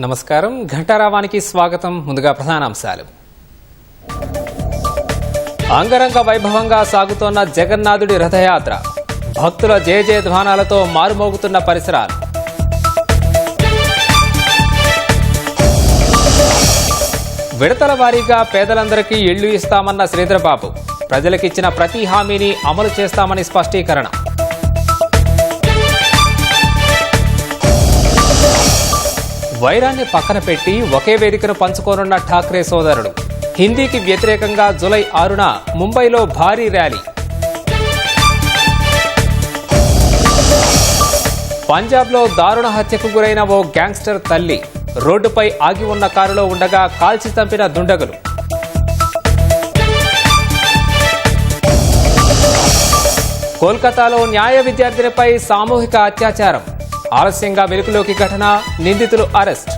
నమస్కారం ఘంటారావానికి స్వాగతం. ముందుగా ప్రధానాంశాలు. అంగరంగ వైభవంగా సాగుతోన్న జగన్నాథుడి రథయాత్ర. భక్తుల జయజయధ్వానాలతో మారుమోగుతున్న పరిసరాలు. విడతల వారీగా పేదలందరికీ ఇళ్లు ఇస్తామన్న శ్రీధరబాబు. ప్రజలకిచ్చిన ప్రతి హామీని అమలు చేస్తామని స్పష్టీకరణ. వైరాన్ని పక్కన పెట్టి ఒకే వేదికను పంచుకోనున్న ఠాక్రే సోదరుడు. హిందీకి వ్యతిరేకంగా జూలై 6న ముంబైలో భారీ ర్యాలీ. పంజాబ్లో దారుణ హత్యకు గురైన ఓ గ్యాంగ్స్టర్ తల్లి. రోడ్డుపై ఆగి ఉన్న కారులో ఉండగా కాల్చి చంపిన దుండగులు. కోల్కతాలో న్యాయ విద్యార్థినిపై సామూహిక అత్యాచారం. ఆలస్యంగా వెలుగులోకి ఘటన. నిందితులు అరెస్ట్.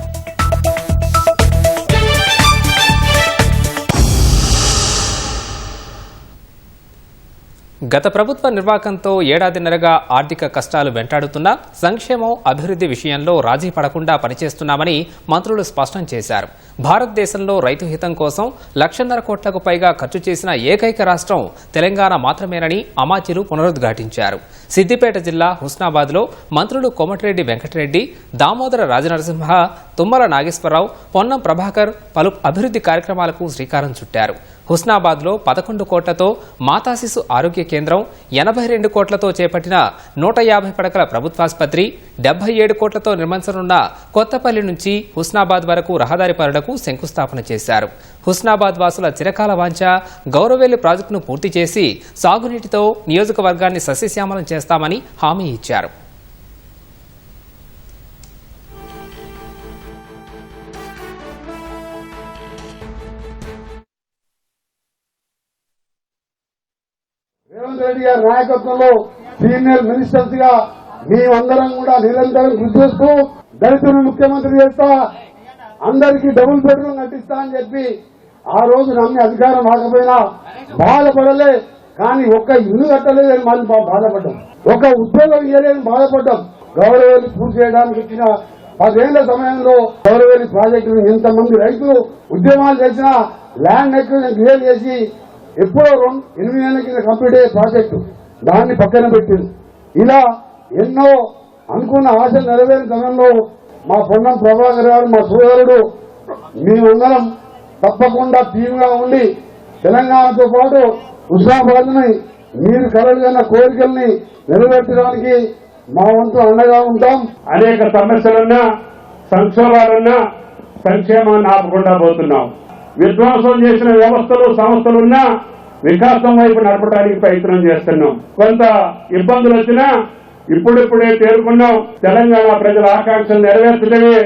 గత ప్రభుత్వ నిర్వాకంతో ఏడాదిన్నరగా ఆర్థిక కష్టాలు వెంటాడుతున్నా సంక్షేమం, అభివృద్ధి విషయంలో రాజీ పడకుండా పనిచేస్తున్నామని మంత్రులు స్పష్టం చేశారు. భారతదేశంలో రైతు హితం కోసం 1,50,000 కోట్లకు పైగా ఖర్చు చేసిన ఏకైక రాష్ట్రం తెలంగాణ మాత్రమేనని అమాత్యులు పునరుద్ఘాటించారు. సిద్దిపేట జిల్లా హుస్నాబాద్లో మంత్రులు కోమటిరెడ్డి వెంకటరెడ్డి, దామోదర రాజనరసింహ, తుమ్మల నాగేశ్వరరావు, పొన్నం ప్రభాకర్ పలు అభివృద్ధి కార్యక్రమాలకు శ్రీకారం చుట్టారు. హుస్నాబాద్లో 11 కోట్లతో మాతాశిశు ఆరోగ్య కేంద్రం, 82 కోట్లతో చేపట్టిన 150 పడకల ప్రభుత్వాసుపత్రి, 77 కోట్లతో నిర్మించనున్న కొత్తపల్లి నుంచి హుస్నాబాద్ వరకు రహదారి పనులకు శంకుస్థాపన చేశారు. హుస్నాబాద్ వాసుల చిరకాల వాంఛ గౌరవేలి ప్రాజెక్టును పూర్తి చేసి సాగునీటితో నియోజకవర్గాన్ని సస్యశ్యామలం చేస్తామని హామీ ఇచ్చారు. రేవంత్ రెడ్డి గారి నాయకత్వంలో సీనియర్ మినిస్టర్స్ గా మేమందరం కూడా నిరంతరం కృషి చేస్తూ దళితులను ముఖ్యమంత్రి చేస్తా, అందరికీ డబుల్ బెడ్రూమ్ కట్టిస్తా అని చెప్పి ఆ రోజు నమ్మి అధికారం రాకపోయినా బాధపడలే. కానీ ఒక్క ఇల్లు కట్టలేదని మనం బాధపడ్డాం, ఒక ఉద్యోగం ఇవ్వలేదని బాధపడ్డాం. గౌరవేలి పూర్తి చేయడానికి ఇచ్చిన 10 ఏళ్ల సమయంలో గౌరవేలి ప్రాజెక్టును ఎంతమంది రైతులు ఉద్యమాలు చేసినా ల్యాండ్ ఎక్విజిషన్ క్లియర్ చేసి ఎప్పుడో 8 ఏళ్ల కింద కంప్లీట్ అయ్యే ప్రాజెక్టు దాన్ని పక్కన పెట్టింది. ఇలా ఎన్నో అనుకున్న ఆశలు నెరవేరిన సమయంలో మా పొన్నం ప్రభాకర్ గారు, మా సోదరుడు, మేమందరం తప్పకుండా టీమ్గా ఉండి తెలంగాణతో పాటు హుస్నాబాద్ని మీరు కలలుగన్న కోరికల్ని నెరవేర్చడానికి మా వంతు అండగా ఉంటాం. అనేక సమస్యలున్నా, సంక్షోభాలున్నా సంక్షేమాన్ని ఆపకుండా పోతున్నాం. విధ్వంసం చేసిన వ్యవస్థలు, సంస్థలున్నా వికాసం వైపు నడపడానికి ప్రయత్నం చేస్తున్నాం. కొంత ఇబ్బందులు వచ్చినా ఇప్పుడిప్పుడే తేరుకున్నాం. తెలంగాణ ప్రజల ఆకాంక్షలు నెరవేర్చడమే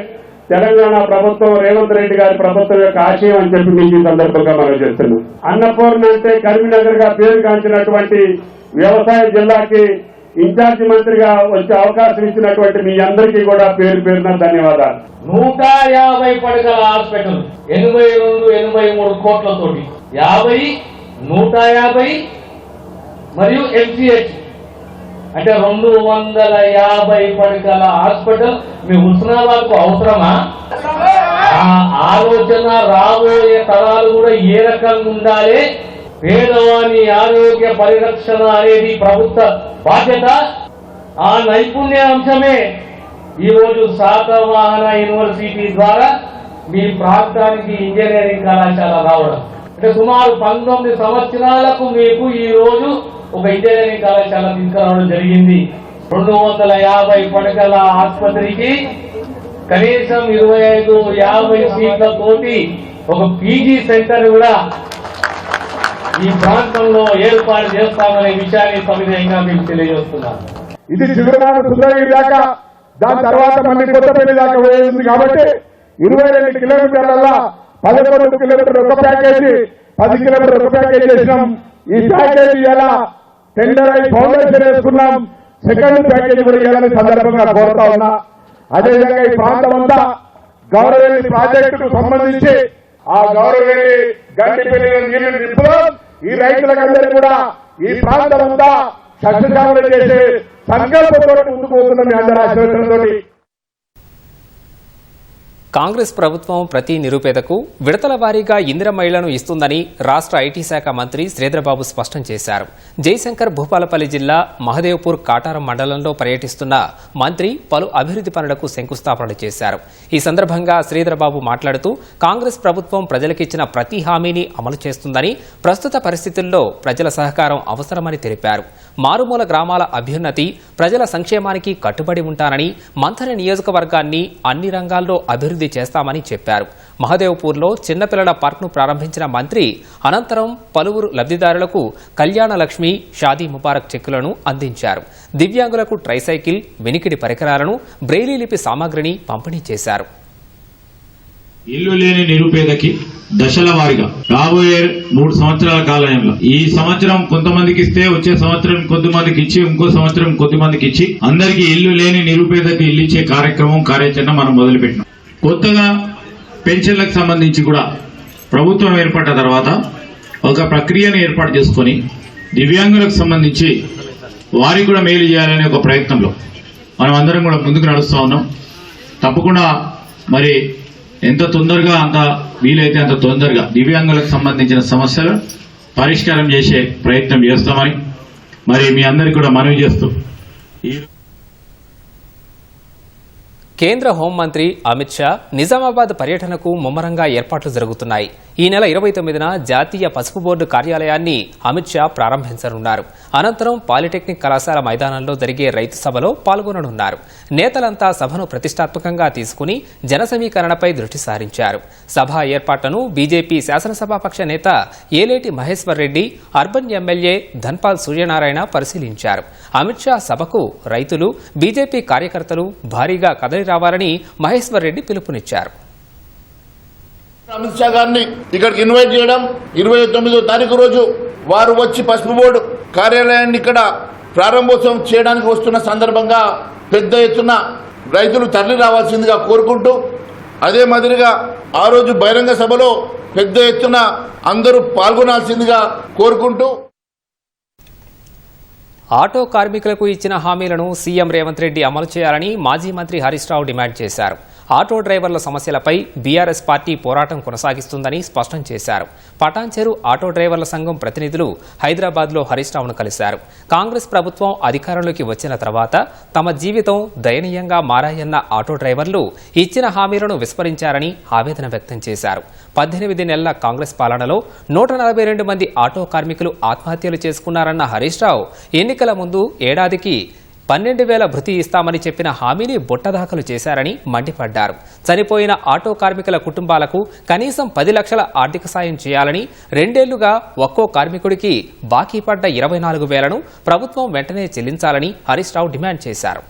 తెలంగాణ ప్రభుత్వం, రేవంత్ రెడ్డి గారి ప్రభుత్వం యొక్క ఆశయం అని చెప్పి మీకు ఈ సందర్భంగా మనం చేస్తున్నాం. అన్నపూర్ణ అంటే కరీంనగర్ గా పేరుగాంచినటువంటి వ్యవసాయ జిల్లాకి ఇన్ఛార్జి మంత్రిగా వచ్చే అవకాశం ఇచ్చినటువంటి మీ అందరికీ కూడా పేరు పేరున ధన్యవాదాలు. 150 పడకల హాస్పిటల్ 82-83 కోట్లతోటి 50, 150 మరియు ఎంసీహెచ్ అంటే 250 పడకల హాస్పిటల్ మీ హుస్నాబాద్ కు అవసరమా? ఆ ఆలోచన రాబోయే తరాలు కూడా ఏ రకంగా ఉండాలి, పేదవాని ఆరోగ్య పరిరక్షణ అనేది ప్రభుత్వ బాధ్యత. ఆ నైపుణ్య అంశమే ఈరోజు శాతవాహన యూనివర్సిటీ ద్వారా మీ ప్రాంతానికి ఇంజనీరింగ్ కళాశాల రావడం అంటే సుమారు 19 సంవత్సరాలకు మీకు ఈ రోజు ఒక ఇంజనీరింగ్ కళాశాల తీసుకురావడం జరిగింది. 250 పడకల ఆసుపత్రికి కనీసం 25-50 సీట్లతోటి ఒక పీజీ సెంటర్ కూడా ఈ ప్రాంతంలో ఏర్పాటు చేస్తామనే విషయాన్ని సవినయంగా మీకు తెలియజేస్తున్నాను. ఇది చిగురుమాన సుందరగిరి దాకా, దాని తర్వాత మళ్ళీ కొత్తపల్లి దాకా పోయింది కాబట్టి 22 కిలోమీటర్ల 11 కిలోమీటర్లు ఒక ప్యాకేజీ, 10 కిలోమీటర్లు ఒక ప్యాకేజీ చేసినాం. ఈ ప్యాకేజీ ఎలా టెండర్ అయి ఫౌండేషన్ వేసుకున్నాం. సెకండ్ ప్యాకేజీ కూడా ఇవ్వాలని సందర్భంగా కోరుతా ఉన్నా. అదేవిధంగా ఈ ప్రాంతం అంతా గౌరవేలి ప్రాజెక్టుకు సంబంధించి ఆ గౌరవేలి గండిపల్లి నీళ్లు నింపుదాం. ఈ రైతులందరూ కూడా ఈ ప్రాంతం అంతా సస్యశ్యామలం చేసే సంకల్పంతో ముందుకు పోతున్న మీ అందరి ఆశీర్వాదంతో కాంగ్రెస్ ప్రభుత్వం ప్రతి నిరుపేదకు విడతల వారీగా ఇందిరమ్మ ఇళ్లను ఇస్తుందని రాష్ట్ర ఐటీ శాఖ మంత్రి శ్రీధరబాబు స్పష్టం చేశారు. జయశంకర్ భూపాలపల్లి జిల్లా మహదేవ్పూర్ కాటారం మండలంలో పర్యటిస్తున్న మంత్రి పలు అభివృద్ధి పనులకు శంకుస్థాపన చేశారు. ఈ సందర్భంగా శ్రీధరబాబు మాట్లాడుతూ కాంగ్రెస్ ప్రభుత్వం ప్రజలకిచ్చిన ప్రతి హామీని అమలు చేస్తుందని, ప్రస్తుత పరిస్థితుల్లో ప్రజల సహకారం అవసరమని తెలిపారు. మారుమూల గ్రామాల అభ్యున్నతి, ప్రజల సంక్షేమానికి కట్టుబడి ఉంటానని, మంథర నియోజకవర్గాన్ని అన్ని రంగాల్లో అభివృద్ధి చేస్తామని చెప్పారు. మహదేవ్పూర్లో చిన్నపిల్లల పార్క్ను ప్రారంభించిన మంత్రి అనంతరం పలువురు లబ్ధిదారులకు కళ్యాణ లక్ష్మి, షాదీ ముబారక్ చెక్కులను అందించారు. దివ్యాంగులకు ట్రైసైకిల్, వినికిడి పరికరాలను, బ్రెయిలీ లిపి సామాగ్రిని పంపిణీ చేశారు. ఇల్లు లేని నిరుపేదకి దశల వారీగా రాబోయే 3 సంవత్సరాల కాలంలో ఈ సంవత్సరం కొంతమందికి ఇస్తే వచ్చే సంవత్సరం కొద్దిమందికి ఇచ్చి ఇంకో సంవత్సరం కొద్దిమందికి ఇచ్చి అందరికీ ఇల్లు లేని నిరుపేదకి ఇల్లు ఇచ్చే కార్యాచరణ మనం మొదలుపెట్టినాం. కొత్తగా పెన్షన్లకు సంబంధించి కూడా ప్రభుత్వం ఏర్పడ్డ తర్వాత ఒక ప్రక్రియను ఏర్పాటు చేసుకుని దివ్యాంగులకు సంబంధించి వారికి కూడా మేలు చేయాలనే ఒక ప్రయత్నంలో మనం అందరం కూడా ముందుకు నడుస్తూ ఉన్నాం. తప్పకుండా మరి ఎంత తొందరగా అంత వీలైతే అంత తొందరగా దివ్యాంగులకు సంబంధించిన సమస్యలు పరిష్కారం చేసే ప్రయత్నం చేస్తామని మరి మీ అందరికీ కూడా మనవి చేస్తూ కేంద్ర హోంమంత్రి అమిత్ షా నిజామాబాద్ పర్యటనకు ముమ్మరంగా ఏర్పాట్లు జరుగుతున్నాయి. ఈ నెల 29న జాతీయ పసుపు బోర్డు కార్యాలయాన్ని అమిత్ షా ప్రారంభించనున్నారు. అనంతరం పాలిటెక్నిక్ కళాశాల మైదానంలో జరిగే రైతు సభలో పాల్గొననున్నారు. నేతలంతా సభను ప్రతిష్టాత్మకంగా తీసుకుని జన సమీకరణపై దృష్టి సారించారు. సభ ఏర్పాట్లను బీజేపీ శాసనసభాపక్ష నేత ఏలేటి మహేశ్వర్ రెడ్డి, అర్బన్ ఎమ్మెల్యే ధన్పాల్ సూర్యనారాయణ పరిశీలించారు. అమిత్ షా సభకు రైతులు, బీజేపీ కార్యకర్తలు భారీగా కదలి రావాలని మహేశ్వర్ రెడ్డి పిలుపునిచ్చారు. అమిత్ షా గారిని ఇక్కడికి ఇన్వైట్ చేయడం, 29వ తారీఖు రోజు వారు వచ్చి పసుపు బోర్డు కార్యాలయాన్ని ఇక్కడ ప్రారంభోత్సవం చేయడానికి వస్తున్న సందర్భంగా పెద్ద ఎత్తున రైతులు తరలి రావాల్సిందిగా కోరుకుంటూ, అదే మాదిరిగా ఆ రోజు బహిరంగ సభలో పెద్ద ఎత్తున అందరూ పాల్గొనాల్సిందిగా కోరుకుంటూ ఆటో కార్మికులకు ఇచ్చిన హామీలను సీఎం రేవంత్ రెడ్డి అమలు చేయాలని మాజీ మంత్రి హరీష్ రావు డిమాండ్ చేశారు. ఆటో డ్రైవర్ల సమస్యలపై బీఆర్ఎస్ పార్టీ పోరాటం కొనసాగిస్తుందని స్పష్టం చేశారు. పటాన్చెరు ఆటో డ్రైవర్ల సంఘం ప్రతినిధులు హైదరాబాద్లో హరీష్ రావును కలిశారు. కాంగ్రెస్ ప్రభుత్వం అధికారంలోకి వచ్చిన తర్వాత తమ జీవితం దయనీయంగా మారాయన్న ఆటో డ్రైవర్లు ఇచ్చిన హామీలను విస్మరించారని ఆవేదన వ్యక్తం చేశారు. 18 నెలల కాంగ్రెస్ పాలనలో 142 మంది ఆటో కార్మికులు ఆత్మహత్యలు చేసుకున్నారన్న హరీష్ రావు ఎన్నికల ముందు ఏడాదికి 12,000 భృతి ఇస్తామని చెప్పిన హామీని బుట్టదాఖలు చేశారని మండిపడ్డారు. చనిపోయిన ఆటో కార్మికుల కుటుంబాలకు కనీసం 10 లక్షల ఆర్థిక సాయం చేయాలని, 2 ఏళ్లుగా ఒక్కో కార్మికుడికి బాకీ పడ్డ 24,000ను ప్రభుత్వం వెంటనే చెల్లించాలని హరీష్ రావు డిమాండ్ చేశారు.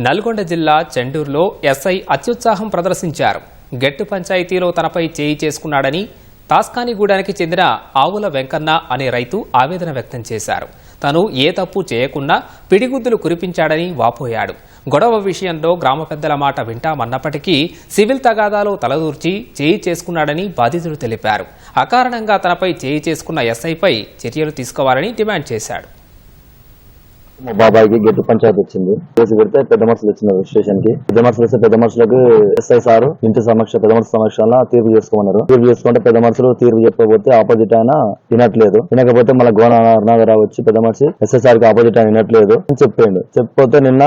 నల్గొండ జిల్లా చెండూరులో ఎస్ఐ అత్యుత్సాహం ప్రదర్శించారు. గెట్టు పంచాయతీలో తనపై చేయి చేసుకున్నాడని తాస్కానిగూడానికి చెందిన ఆవుల వెంకన్న అనే రైతు ఆవేదన వ్యక్తం చేశారు. తను ఏ తప్పు చేయకుండా పిడిగుద్దులు కురిపించాడని వాపోయాడు. గొడవ విషయంలో గ్రామ పెద్దల మాట వింటామన్నప్పటికీ సివిల్ తగాదాలో తలదూర్చి చేయి చేసుకున్నాడని బాధితుడు తెలిపారు. అకారణంగా తనపై చేయి చేసుకున్న ఎస్ఐపై చర్యలు తీసుకోవాలని డిమాండ్ చేశాడు. మా బాబాయికి గెట్టు పంచాయతీ వచ్చింది. కేసు పెడితే పెద్ద మనుషులు వచ్చినారు స్టేషన్ కి. పెద్ద మనుషులు వస్తే పెద్ద మనుషులకు ఎస్ఐ సారు ఇంటి పెద్ద మనుషుల సమక్షంలో తీర్పు చేసుకోమన్నారు. తీర్పు చేసుకుంటే పెద్ద మనుషులు తీర్పు చెప్పకపోతే ఆపోజిట్ ఆయన వినట్లేదు. వినకపోతే మళ్ళీ గోన అరుణాగరావు వచ్చి పెద్ద మనిషి ఎస్ఐ సార్ కి ఆపోజిట్ ఆయన వినట్లేదు అని చెప్పాడు. చెప్పిపోతే నిన్న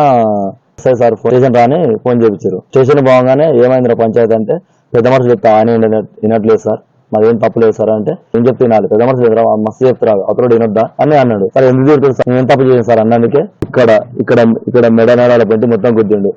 ఎస్ఐ సార్ స్టేషన్ రాని ఫోన్ చేయించారు. స్టేషన్ పోగానే ఏమైంది పంచాయతీ అంటే పెద్ద మనుషులు చెప్తా ఆయన వినట్లేదు సార్, మాదేం తప్పులేదు సార్ అంటే నేను చెప్తే వినాలి. పెద్ద మనుషులు మస్తు చెప్తారు అతడు వినొద్దా అని అన్నాడు. సరే ఎందుకు తిరుగుతుంది సార్, నేను తప్పు చేయను సార్ అన్నందుకే ఇక్కడ మెడ నేరాల పెట్టి మొత్తం గుద్దిండు.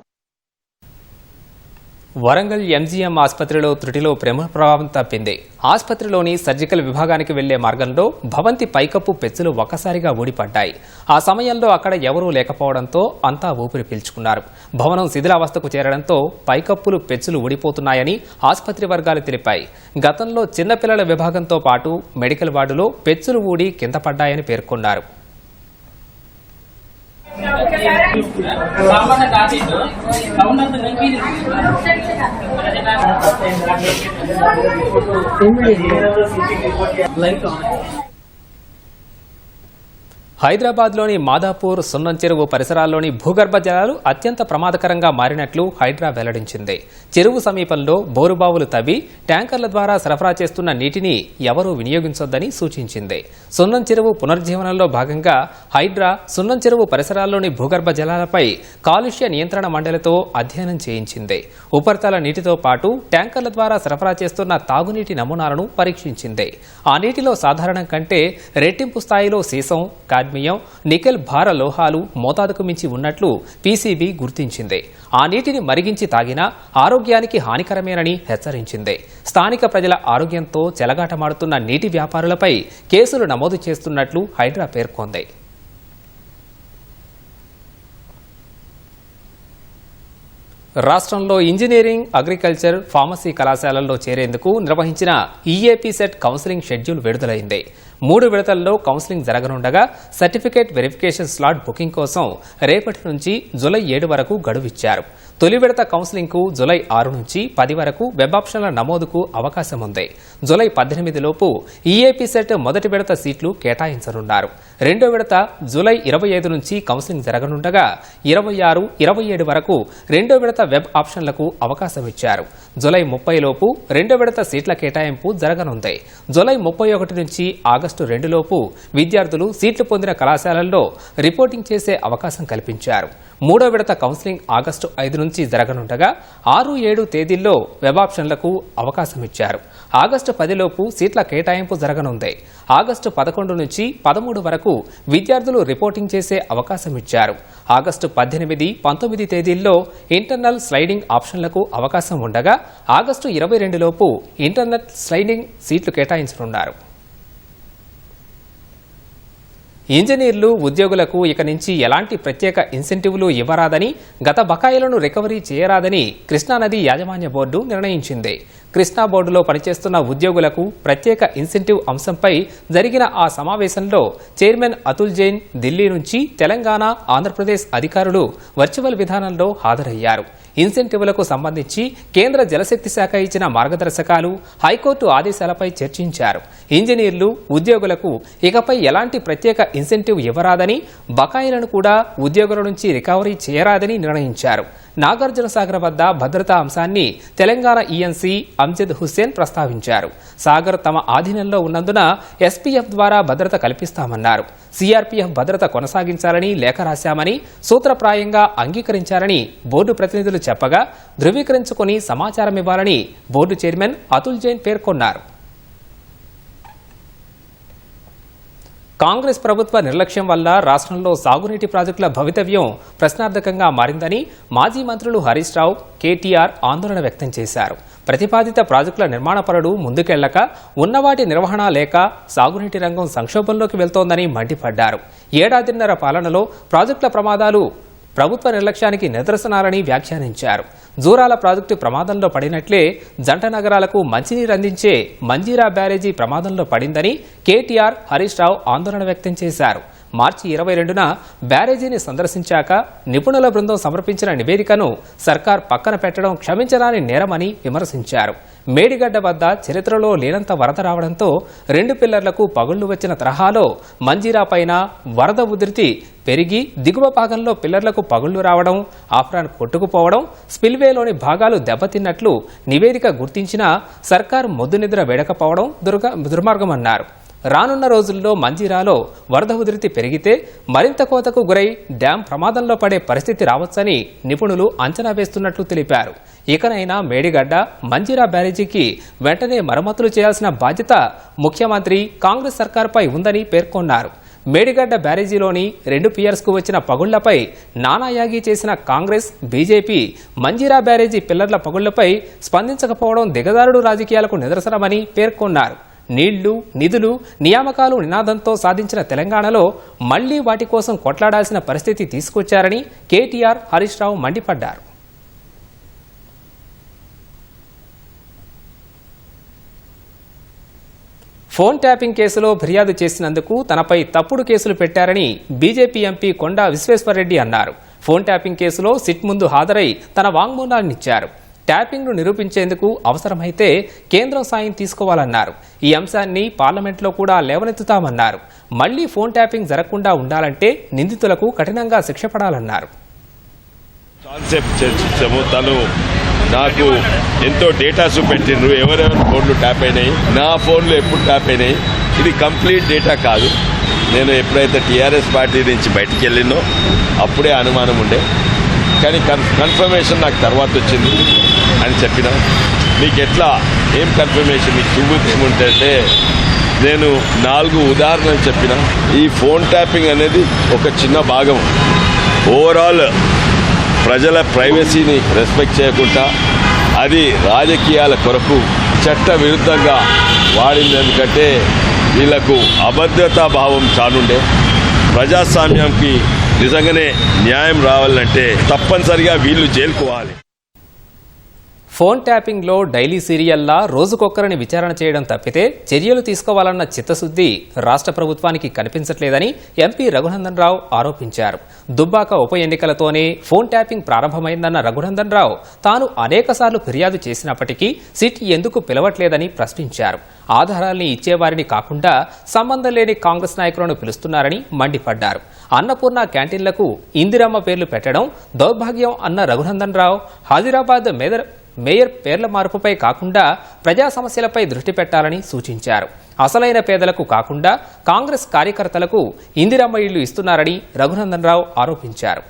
వరంగల్ ఎంజీఎం ఆసుపత్రిలో త్రుటిలో ప్రభావం తప్పింది. ఆసుపత్రిలోని సర్జికల్ విభాగానికి వెళ్లే మార్గంలో భవంతి పైకప్పు పెచ్చులు ఒక్కసారిగా ఊడిపడ్డాయి. ఆ సమయంలో అక్కడ ఎవరూ లేకపోవడంతో అంతా ఊపిరి పీల్చుకున్నారు. భవనం శిథిలావస్థకు చేరడంతో పైకప్పులు పెచ్చులు ఊడిపోతున్నాయని ఆసుపత్రి వర్గాలు తెలిపాయి. గతంలో చిన్నపిల్లల విభాగంతో పాటు మెడికల్ వార్డులో పెచ్చులు ఊడి కింద పడ్డాయని పేర్కొన్నారు. హైదరాబాద్లోని మాదాపూర్ సున్నం చెరువు పరిసరాల్లోని భూగర్భ జలాలు అత్యంత ప్రమాదకరంగా మారినట్లు హైడ్రా వెల్లడించింది. చెరువు సమీపంలో బోరుబావులు తవ్వి ట్యాంకర్ల ద్వారా సరఫరా చేస్తున్న నీటిని ఎవరూ వినియోగించొద్దని సూచించింది. సున్నం చెరువు పునర్జీవనంలో భాగంగా హైడ్రా సున్నం చెరువు పరిసరాల్లోని భూగర్భ జలాలపై కాలుష్య నియంత్రణ మండలితో అధ్యయనం చేయించింది. ఉపరితల నీటితో పాటు ట్యాంకర్ల ద్వారా సరఫరా చేస్తున్న తాగునీటి నమూనాలను పరీక్షించింది. ఆ నీటిలో సాధారణం కంటే రెట్టింపు స్థాయిలో సీసం, కాడ్మియం, నికెల్ భార లోహాలు మోతాదుకు మించి ఉన్నట్లు పీసీబీ గుర్తించింది. ఆ నీటిని మరిగించి తాగినా ఆరోగ్యానికి హానికరమేనని హెచ్చరించింది. స్థానిక ప్రజల ఆరోగ్యంతో చెలగాటమాడుతున్న నీటి వ్యాపారులపై కేసులు నమోదు చేస్తున్నట్లు హైడ్రా పేర్కొంది. రాష్ట్రంలో ఇంజనీరింగ్, అగ్రికల్చర్, ఫార్మసీ కళాశాలల్లో చేరేందుకు నిర్వహించిన ఈఏపీ సెట్ కౌన్సిలింగ్ షెడ్యూల్ విడుదలైంది. 3 విడతల్లో కౌన్సిలింగ్ జరగనుండగా సర్టిఫికేట్ వెరిఫికేషన్ స్లాట్ బుకింగ్ కోసం రేపటి నుంచి జూలై 7 వరకు గడువిచ్చారు. తొలి విడత కౌన్సిలింగ్ కు జూలై 6 నుంచి 10 వరకు వెబ్ ఆప్షన్ల నమోదుకు అవకాశం ఉంది. జూలై 18 లోపు ఈఏపీ సెట్ మొదటి విడత సీట్లు కేటాయించనున్నారు. రెండో విడత జూలై 25 నుంచి కౌన్సిలింగ్ జరగనుండగా 26, 27 వరకు రెండో విడత వెబ్ ఆప్షన్లకు అవకాశం ఇచ్చారు. జూలై 30 లోపు రెండో విడత సీట్ల కేటాయింపు జరగనుంది. జూలై 31 నుంచి ఆగస్టు 2 లోపు విద్యార్థులు సీట్లు పొందిన కళాశాలల్లో రిపోర్టింగ్ చేసే అవకాశం కల్పించారు. మూడో విడత కౌన్సిలింగ్ ఆగస్టు 5 నుంచి జరగనుండగా 6, 7 తేదీల్లో వెబ్ ఆప్షన్లకు అవకాశం ఇచ్చారు. ఆగస్టు 10 లోపు సీట్ల కేటాయింపు జరగనుంది. ఆగస్టు 11 నుంచి 13 వరకు విద్యార్థులు రిపోర్టింగ్ చేసే అవకాశం ఇచ్చారు. ఆగస్టు 18, 19 తేదీల్లో ఇంటర్నల్ స్లైడింగ్ ఆప్షన్లకు అవకాశం ఉండగా ఆగస్టు 22 లోపు ఇంటర్నల్ స్లైడింగ్ సీట్లు కేటాయించనున్నారు. ఇంజనీర్లు, ఉద్యోగులకు ఇక నుంచి ఎలాంటి ప్రత్యేక ఇన్సెంటివ్లు ఇవ్వరాదని, గత బకాయిలను రికవరీ చేయరాదని కృష్ణానది యాజమాన్య బోర్డు నిర్ణయించింది. కృష్ణా బోర్డులో పనిచేస్తున్న ఉద్యోగులకు ప్రత్యేక ఇన్సెంటివ్ అంశంపై జరిగిన ఆ సమావేశంలో చైర్మన్ అతుల్ జైన్ ఢిల్లీ నుంచి తెలంగాణ, ఆంధ్రప్రదేశ్ అధికారులు వర్చువల్ విధానంలో హాజరయ్యారు. ఇన్సెంటివ్లకు సంబంధించి కేంద్ర జలశక్తి శాఖ ఇచ్చిన మార్గదర్శకాలు, హైకోర్టు ఆదేశాలపై చర్చించారు. ఇంజనీర్లు, ఉద్యోగులకు ఇకపై ఎలాంటి ప్రత్యేక ఇన్సెంటివ్ ఇవ్వరాదని, బకాయిలను కూడా ఉద్యోగుల నుంచి రికవరీ చేయరాదని నిర్ణయించారు. నాగార్జునసాగర్ వద్ద భద్రతా అంశాన్ని తెలంగాణ ఈఎన్సీ అమ్జద్ హుస్సేన్ ప్రస్తావించారు. సాగర్ తమ ఆధీనంలో ఉన్నందున ఎస్పీఎఫ్ ద్వారా భద్రత కల్పిస్తామన్నారు. సీఆర్పీఎఫ్ భద్రత కొనసాగించాలని లేఖ రాశామని, సూత్రప్రాయంగా అంగీకరించారని బోర్డు ప్రతినిధులు చెప్పగా ధృవీకరించుకుని సమాచారం ఇవ్వాలని బోర్డు చైర్మన్ అతుల్ జైన్ పేర్కొన్నారు. కాంగ్రెస్ ప్రభుత్వ నిర్లక్ష్యం వల్ల రాష్ట్రంలో సాగునీటి ప్రాజెక్టుల భవితవ్యం ప్రశ్నార్థకంగా మారిందని మాజీ మంత్రులు హరీష్ రావు, కేటీఆర్ ఆందోళన వ్యక్తం చేశారు. ప్రతిపాదిత ప్రాజెక్టుల నిర్మాణ పనులు ముందుకెళ్లక, ఉన్నవాటి నిర్వహణ లేక సాగునీటి రంగం సంక్షోభంలోకి వెళ్తోందని మండిపడ్డారు. ఏడాదిన్నర పాలనలో ప్రాజెక్టుల ప్రమాదాలు ప్రభుత్వ నిర్లక్ష్యానికి నిదర్శనాలని వ్యాఖ్యానించారు. జూరాల ప్రాజెక్టు ప్రమాదంలో పడినట్లే జంట నగరాలకు మంచినీరు అందించే మంజీరా బ్యారేజీ ప్రమాదంలో పడిందని కేటీఆర్, హరీష్ రావు ఆందోళన వ్యక్తం చేశారు. మార్చి 22న బ్యారేజీని సందర్శించాక నిపుణుల బృందం సమర్పించిన నివేదికను సర్కార్ పక్కన పెట్టడం క్షమించరాని నేరమని విమర్శించారు. మేడిగడ్డ వద్ద చరిత్రలో లేనంత వరద రావడంతో 2 పిల్లర్లకు పగుళ్లు వచ్చిన తరహాలో మంజీరా పైన వరద ఉధృతి పెరిగి దిగువ భాగంలో పిల్లర్లకు పగుళ్లు రావడం, ఆఫ్రాన్ కొట్టుకుపోవడం, స్పిల్వేలోని భాగాలు దెబ్బతిన్నట్లు నివేదిక గుర్తించినా సర్కార్ మొద్దునిద్ర వేడకపోవడం దుర్మార్గమన్నారు. రానున్న రోజుల్లో మంజీరాలో వరద ఉధృతి పెరిగితే మరింత కోతకు గురై డ్యాం ప్రమాదంలో పడే పరిస్థితి రావచ్చని నిపుణులు అంచనా వేస్తున్నట్లు తెలిపారు. ఇకనైనా మేడిగడ్డ, మంజీరా బ్యారేజీకి వెంటనే మరమ్మతులు చేయాల్సిన బాధ్యత ముఖ్యమంత్రి, కాంగ్రెస్ సర్కార్పై ఉందని పేర్కొన్నారు. మేడిగడ్డ బ్యారేజీలోని 2 పియర్స్కు వచ్చిన పగుళ్లపై నానాయాగి చేసిన కాంగ్రెస్, బీజేపీ మంజీరా బ్యారేజీ పిల్లర్ల పగుళ్లపై స్పందించకపోవడం దిగజారుడు రాజకీయాలకు నిదర్శనమని పేర్కొన్నారు. నీళ్లు, నిధులు, నియామకాలు నినాదంతో సాధించిన తెలంగాణలో మళ్లీ వాటి కోసం కొట్లాడాల్సిన పరిస్థితి తీసుకొచ్చారని కేటీఆర్, హరీష్ రావు మండిపడ్డారు. ఫోన్ ట్యాపింగ్ కేసులో ఫిర్యాదు చేసినందుకు తనపై తప్పుడు కేసులు పెట్టారని బీజేపీ ఎంపీ కొండా విశ్వేశ్వర్రెడ్డి అన్నారు. ఫోన్ ట్యాపింగ్ కేసులో సిట్ ముందు హాజరై తన వాంగ్మూలాన్నిచ్చారు. ట్యాపింగ్ను నిరూపించేందుకు అవసరమైతే కేంద్రం సాయం తీసుకోవాలన్నారు. ఈ అంశాన్ని పార్లమెంట్లో కూడా లేవనెత్తుతామన్నారు. మళ్లీ ఫోన్ ట్యాపింగ్ జరగకుండా ఉండాలంటే నిందితులకు కఠినంగా శిక్ష పడాలన్నారు. కాన్సెప్ట్ చర్చించాము. తను నాకు ఎంతో డేటా చూపెట్టిండ్రు, ఎవరెవరి ఫోన్లు ట్యాప్ అయినాయి, నా ఫోన్లు ఎప్పుడు ట్యాప్ అయినాయి. ఇది కంప్లీట్ డేటా కాదు. నేను ఎప్పుడైతే టీఆర్ఎస్ పార్టీ నుంచి బయటికి వెళ్ళినో అప్పుడే అనుమానం ఉండే, కానీ కన్ఫర్మేషన్ నాకు తర్వాత వచ్చింది అని చెప్పిన. మీకు ఎట్లా ఏం కన్ఫర్మేషన్ మీకు చూపించమంటే నేను 4 ఉదాహరణలు చెప్పిన. ఈ ఫోన్ ట్యాపింగ్ అనేది ఒక చిన్న భాగం. ఓవరాల్ ప్రజల ప్రైవసీని రెస్పెక్ట్ చేయకుండా అది రాజకీయాల కొరకు చట్ట విరుద్ధంగా వాడింది. ఎందుకంటే వీళ్లకు అభద్రతా భావం చాలుండే. ప్రజాస్వామ్యంకి నిజంగానే న్యాయం రావాలంటే తప్పనిసరిగా వీళ్ళు జైలుకోవాలి. ఫోన్ ట్యాపింగ్లో డైలీ సీరియల్లా రోజుకొక్కరిని విచారణ చేయడం తప్పితే చర్యలు తీసుకోవాలన్న చిత్తశుద్ధి రాష్ట్ర ప్రభుత్వానికి కనిపించట్లేదని ఎంపీ రఘునందన్ రావు ఆరోపించారు. దుబ్బాక ఉప ఎన్నికలతోనే ఫోన్ ట్యాపింగ్ ప్రారంభమైందన్న రఘునందన్ రావు తాను అనేకసార్లు ఫిర్యాదు చేసినప్పటికీ సిట్ ఎందుకు పిలవట్లేదని ప్రశ్నించారు. ఆధారాల్ని ఇచ్చేవారిని కాకుండా సంబంధం లేని కాంగ్రెస్ నాయకులను పిలుస్తున్నారని మండిపడ్డారు. అన్నపూర్ణ క్యాంటీన్లకు ఇందిరమ్మ పేర్లు పెట్టడం దౌర్భాగ్యం అన్న రఘునందన్ రావు హైదరాబాద్ మేయర్ పేర్ల మార్పుపై కాకుండా ప్రజా సమస్యలపై దృష్టి పెట్టాలని సూచించారు. అసలైన పేదలకు కాకుండా కాంగ్రెస్ కార్యకర్తలకు ఇందిరమ్మ ఇళ్లు ఇస్తున్నారని రఘునందన్ రావు ఆరోపించారు.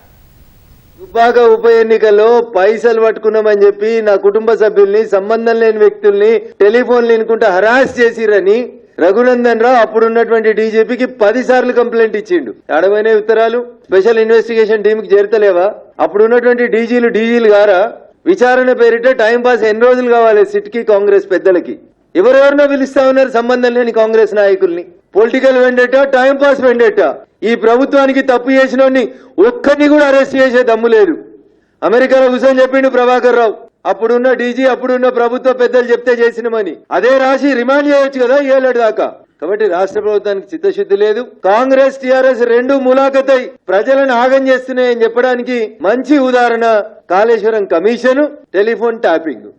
దుబ్బాక ఉప ఎన్నికల్లో పైసలు పట్టుకున్నామని చెప్పి నా కుటుంబ సభ్యుల్ని, సంబంధం లేని వ్యక్తుల్ని టెలిఫోన్లు ఇనుకుంటా హరాస్ చేసిరని రఘునందన్ రావు అప్పుడున్నటువంటి డీజీపీకి 10 సార్లు కంప్లైంట్ ఇచ్చిండు. అడమైన ఉత్తరాలు స్పెషల్ ఇన్వెస్టిగేషన్ టీంకి చేరతలేవా? అప్పుడున్నటువంటి డీజీలు గారా? విచారణ పేరిట టైంపాస్ ఎన్ని రోజులు కావాలి సిట్కి కాంగ్రెస్ పెద్దలకి? ఎవరెవరినో పిలుస్తా ఉన్నారు సంబంధం లేని కాంగ్రెస్ నాయకుల్ని. Political vendetta, timepass vendetta. ఈ ప్రభుత్వానికి తప్పు చేసినోడిని ఒక్కరిని కూడా అరెస్ట్ చేసే దమ్ము లేదు. అమెరికాలో కూర్చొని చెప్పిండు ప్రభాకర్ రావు, అప్పుడున్న డీజీ అప్పుడున్న ప్రభుత్వ పెద్దలు చెప్తే చేసినమని. అదే రాసి రిమాండ్ చేయొచ్చు కదా 7 ఏళ్ల దాకా. కాబట్టి రాష్ట్ర ప్రభుత్వానికి చిత్తశుద్ధి లేదు. కాంగ్రెస్ టీఆర్ఎస్ 2 ములాఖతై ప్రజలను ఆగం చేస్తున్నాయని చెప్పడానికి మంచి ఉదాహరణ Kaleshwaram commission, telephone tapping.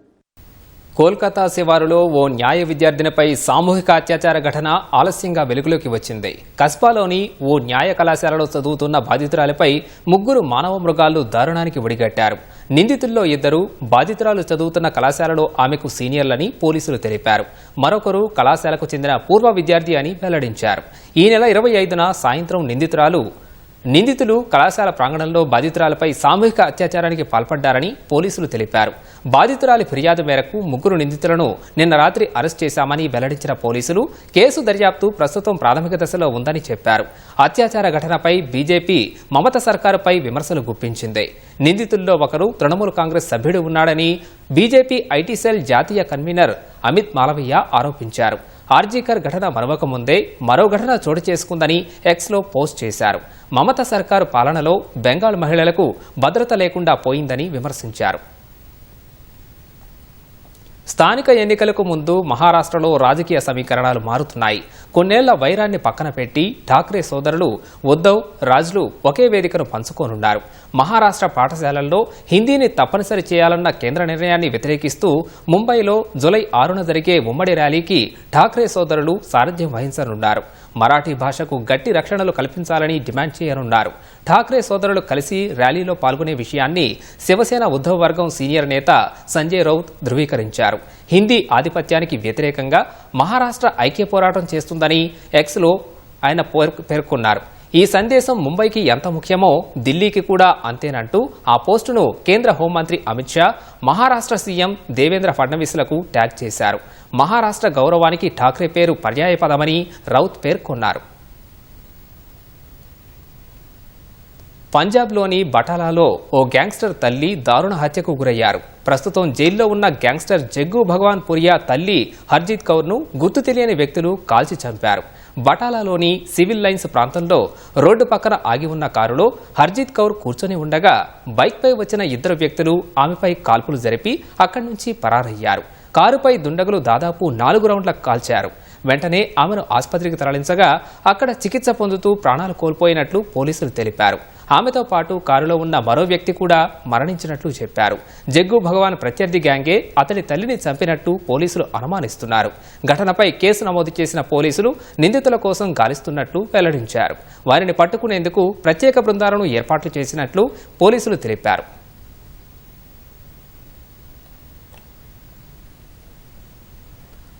Kolkata శివారులో ఓ న్యాయ విద్యార్థినిపై సామూహిక అత్యాచార ఘటన ఆలస్యంగా వెలుగులోకి వచ్చింది. కస్బాలోని ఓ న్యాయ కళాశాలలో చదువుతున్న బాధితురాలిపై 3 మానవ మృగాలు దారుణానికి ఒడిగట్టారు. నిందితుల్లో 2 బాధితురాలు చదువుతున్న కళాశాలలో ఆమెకు సీనియర్లని పోలీసులు తెలిపారు. మరొకరు కళాశాలకు చెందిన పూర్వ విద్యార్థి అని వెల్లడించారు. ఈ నెల 25న సాయంత్రం నిందితులు కళాశాల ప్రాంగణంలో బాధితురాలపై సామూహిక అత్యాచారానికి పాల్పడ్డారని పోలీసులు తెలిపారు. బాధితురాలి ఫిర్యాదు మేరకు 3 నిందితులను నిన్న రాత్రి అరెస్ట్ చేశామని వెల్లడించిన పోలీసులు కేసు దర్యాప్తు ప్రస్తుతం ప్రాథమిక దశలో ఉందని చెప్పారు. అత్యాచార ఘటనపై బీజేపీ మమత సర్కారుపై విమర్శలు గుప్పించింది. నిందితుల్లో ఒకరు తృణమూల్ కాంగ్రెస్ సభ్యుడు ఉన్నాడని బీజేపీ ఐటీ సెల్ జాతీయ కన్వీనర్ అమిత్ మాలవీయ ఆరోపించారు. ఆర్జీకర్ ఘటన మరొక ముందే మరో ఘటన చోటు చేసుకుందని ఎక్స్లో పోస్ట్ చేశారు. మమత సర్కారు పాలనలో బెంగాల్ మహిళలకు భద్రత లేకుండా పోయిందని విమర్శించారు. స్థానిక ఎన్నికలకు ముందు మహారాష్ట్రలో రాజకీయ సమీకరణాలు మారుతున్నాయి. కొన్నేళ్ల వైరాన్ని పక్కన పెట్టి ఠాక్రే సోదరులు ఉద్దవ్, రాజ్లు ఒకే వేదికను పంచుకోనున్నారు. మహారాష్ట్ర పాఠశాలల్లో హిందీని తప్పనిసరి చేయాలన్న కేంద్ర నిర్ణయాన్ని వ్యతిరేకిస్తూ ముంబైలో జూలై 6న జరిగే ఉమ్మడి ర్యాలీకి ఠాక్రే సోదరులు సారథ్యం వహించనున్నారు. మరాఠీ భాషకు గట్టి రక్షణలు కల్పించాలని డిమాండ్ చేయనున్నారు. ఠాక్రే సోదరులు కలిసి ర్యాలీలో పాల్గొనే విషయాన్ని శివసేన ఉద్ధవ్ వర్గం సీనియర్ నేత సంజయ్ రౌత్ ధృవీకరించారు. హిందీ ఆధిపత్యానికి వ్యతిరేకంగా మహారాష్ట్ర ఐక్య పోరాటం చేస్తుందని ఎక్స్లో ఆయన పేర్కొన్నారు. ఈ సందేశం ముంబైకి ఎంత ముఖ్యమో ఢిల్లీకి కూడా అంతేనంటూ ఆ పోస్టును కేంద్ర హోంమంత్రి అమిత్ షా, మహారాష్ట్ర సీఎం దేవేంద్ర ఫడ్నవీస్లకు ట్యాగ్ చేశారు. మహారాష్ట్ర గౌరవానికి ఠాక్రే పేరు పర్యాయపదమని రౌత్ పేర్కొన్నారు. పంజాబ్లోని బటాలాలో ఓ గ్యాంగ్స్టర్ తల్లి దారుణ హత్యకు గురయ్యారు. ప్రస్తుతం జైల్లో ఉన్న గ్యాంగ్స్టర్ జగ్గు భగవాన్ పురియా తల్లి హర్జిత్ కౌర్ను గుర్తు తెలియని వ్యక్తులు కాల్చి చంపారు. బటాలాలోని సివిల్ లైన్స్ ప్రాంతంలో రోడ్డు పక్కన ఆగి ఉన్న కారులో హర్జిత్ కౌర్ కూర్చొని ఉండగా బైక్పై వచ్చిన 2 వ్యక్తులు ఆమెపై కాల్పులు జరిపి అక్కడి నుంచి పరారయ్యారు. కారుపై దుండగులు దాదాపు 4 రౌండ్లకు కాల్చారు. వెంటనే ఆమెను ఆసుపత్రికి తరలించగా అక్కడ చికిత్స పొందుతూ ప్రాణాలు కోల్పోయినట్లు పోలీసులు తెలిపారు. ఆమెతో పాటు కారులో ఉన్న మరో వ్యక్తి కూడా మరణించినట్లు చెప్పారు. జగ్గు భగవాన్ ప్రత్యర్థి గ్యాంగే అతడి తల్లిని చంపినట్టు పోలీసులు అనుమానిస్తున్నారు. ఘటనపై కేసు నమోదు చేసిన పోలీసులు నిందితుల కోసం గాలిస్తున్నట్లు వెల్లడించారు. వారిని పట్టుకునేందుకు ప్రత్యేక బృందాలను ఏర్పాట్లు చేసినట్లు పోలీసులు తెలిపారు.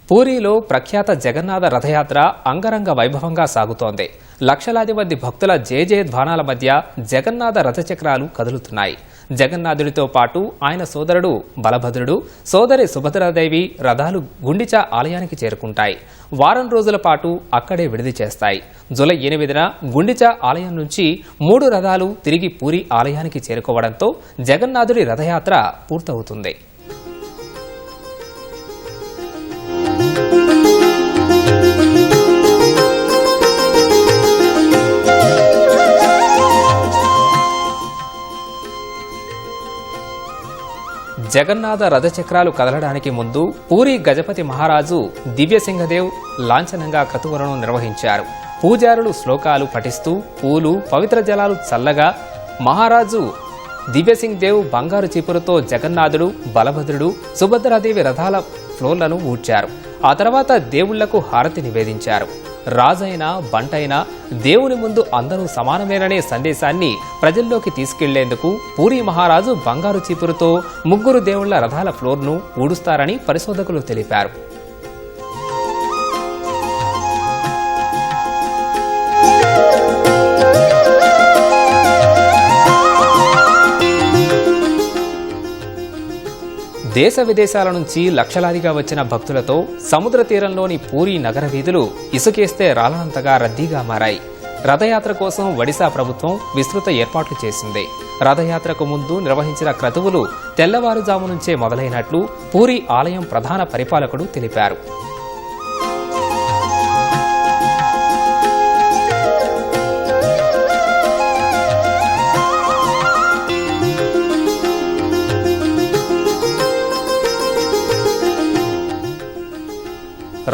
పూరీలో ప్రఖ్యాత జగన్నాథ రథయాత్ర అంగరంగ వైభవంగా సాగుతోంది. లక్షలాది మంది భక్తుల జయజయధ్వానాల మధ్య జగన్నాథ రథచక్రాలు కదులుతున్నాయి. జగన్నాథుడితో పాటు ఆయన సోదరుడు బలభద్రుడు, సోదరి సుభద్రాదేవి రథాలు గుండిచా ఆలయానికి చేరుకుంటాయి. వారం రోజుల పాటు అక్కడే విడిది చేస్తాయి. జూలై 8న గుండిచా ఆలయం నుంచి 3 రథాలు తిరిగి పూరీ ఆలయానికి చేరుకోవడంతో జగన్నాథుడి రథయాత్ర పూర్తవుతుంది. జగన్నాథ రథచక్రాలు కదలడానికి ముందు పూరీ గజపతి మహారాజు దివ్యసింహదేవ్ లాంఛనంగా క్రతువులను నిర్వహించారు. పూజారులు శ్లోకాలు పఠిస్తూ పూలు, పవిత్ర జలాలు చల్లగా మహారాజు దివ్యసింగ్ దేవ్ బంగారు చీపురుతో జగన్నాథుడు, బలభద్రుడు, సుభద్రాదేవి రథాల ఫ్లోర్లను ఊడ్చారు. ఆ తర్వాత దేవుళ్లకు హారతి నివేదించారు. రాజైనా బంటైనా దేవుని ముందు అందరూ సమానమేననే సందేశాన్ని ప్రజల్లోకి తీసుకెళ్లేందుకు పూరీ మహారాజు బంగారు చీపురుతో 3 దేవుళ్ల రథాల ఫ్లోర్ను ఊడుస్తారని పరిశోధకులు తెలిపారు. దేశ విదేశాల నుంచి లక్షలాదిగా వచ్చిన భక్తులతో సముద్ర తీరంలోని పూరీ నగర వీధులు ఇసుకేస్తే రాలనంతగా రద్దీగా మారాయి. రథయాత్ర కోసం ఒడిశా ప్రభుత్వం విస్తృత ఏర్పాట్లు చేసింది. రథయాత్రకు ముందు నిర్వహించిన క్రతువులు తెల్లవారుజాము నుంచే మొదలైనట్లు పూరీ ఆలయం ప్రధాన పరిపాలకుడు తెలిపారు.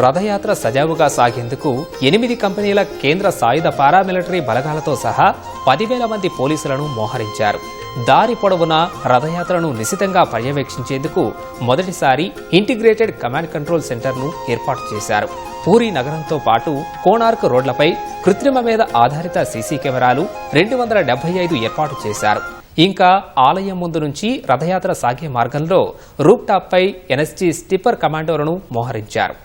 రథయాత్ర సజావుగా సాగేందుకు 8 కంపెనీల కేంద్ర సాయుధ పారామిలిటరీ బలగాలతో సహా 10,000 మంది పోలీసులను మోహరించారు. దారి పొడవునా రథయాత్రను నిశితంగా పర్యవేక్షించేందుకు మొదటిసారి ఇంటిగ్రేటెడ్ కమాండ్ కంట్రోల్ సెంటర్ను ఏర్పాటు చేశారు. పూరీ నగరంతో పాటు కోణార్క్ రోడ్లపై కృత్రిమ మీద ఆధారిత సీసీ కెమెరాలు 275 ఏర్పాటు చేశారు. ఇంకా ఆలయం ముందు నుంచి రథయాత్ర సాగే మార్గంలో రూప్ టాప్ పై ఎన్ఎస్జీ స్టిప్పర్ కమాండోలను మోహరించారు.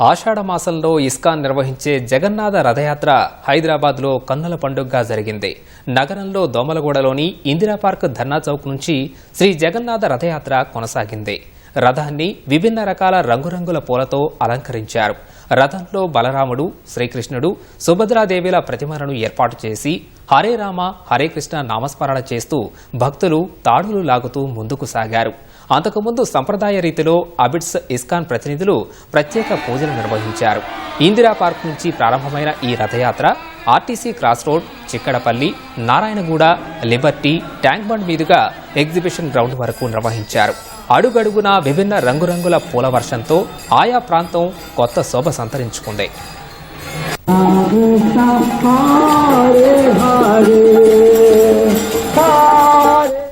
ఆషాఢ మాసంలో ఇస్కాన్ నిర్వహించే జగన్నాథ రథయాత్ర హైదరాబాద్లో కన్నుల పండుగగా జరిగింది. నగరంలో దోమలగూడలోని ఇందిరా పార్క్ ధర్నా చౌక్ నుంచి శ్రీ జగన్నాథ రథయాత్ర కొనసాగింది. రథాన్ని విభిన్న రకాల రంగురంగుల పూలతో అలంకరించారు. రథంలో బలరాముడు, శ్రీకృష్ణుడు, సుభద్రాదేవిల ప్రతిమలను ఏర్పాటు చేసి హరే రామ హరే కృష్ణ నామస్మరణ చేస్తూ భక్తులు తాడులు లాగుతూ ముందుకు సాగారు. అంతకుముందు సంప్రదాయ రీతిలో అబిడ్స్ ఇస్కాన్ ప్రతినిధులు ప్రత్యేక పూజలు నిర్వహించారు. ఇందిరా పార్క్ నుంచి ప్రారంభమైన ఈ రథయాత్ర RTC cross road, Chikkadpally, Narayanguda, Liberty, tank bund మీదుగా ఎగ్జిబిషన్ గ్రౌండ్ వరకు నిర్వహించారు. అడుగడుగునా విభిన్న రంగురంగుల పూల వర్షంతో ఆయా ప్రాంతం కొత్త శోభ సంతరించుకుంది. హరే హరే హరే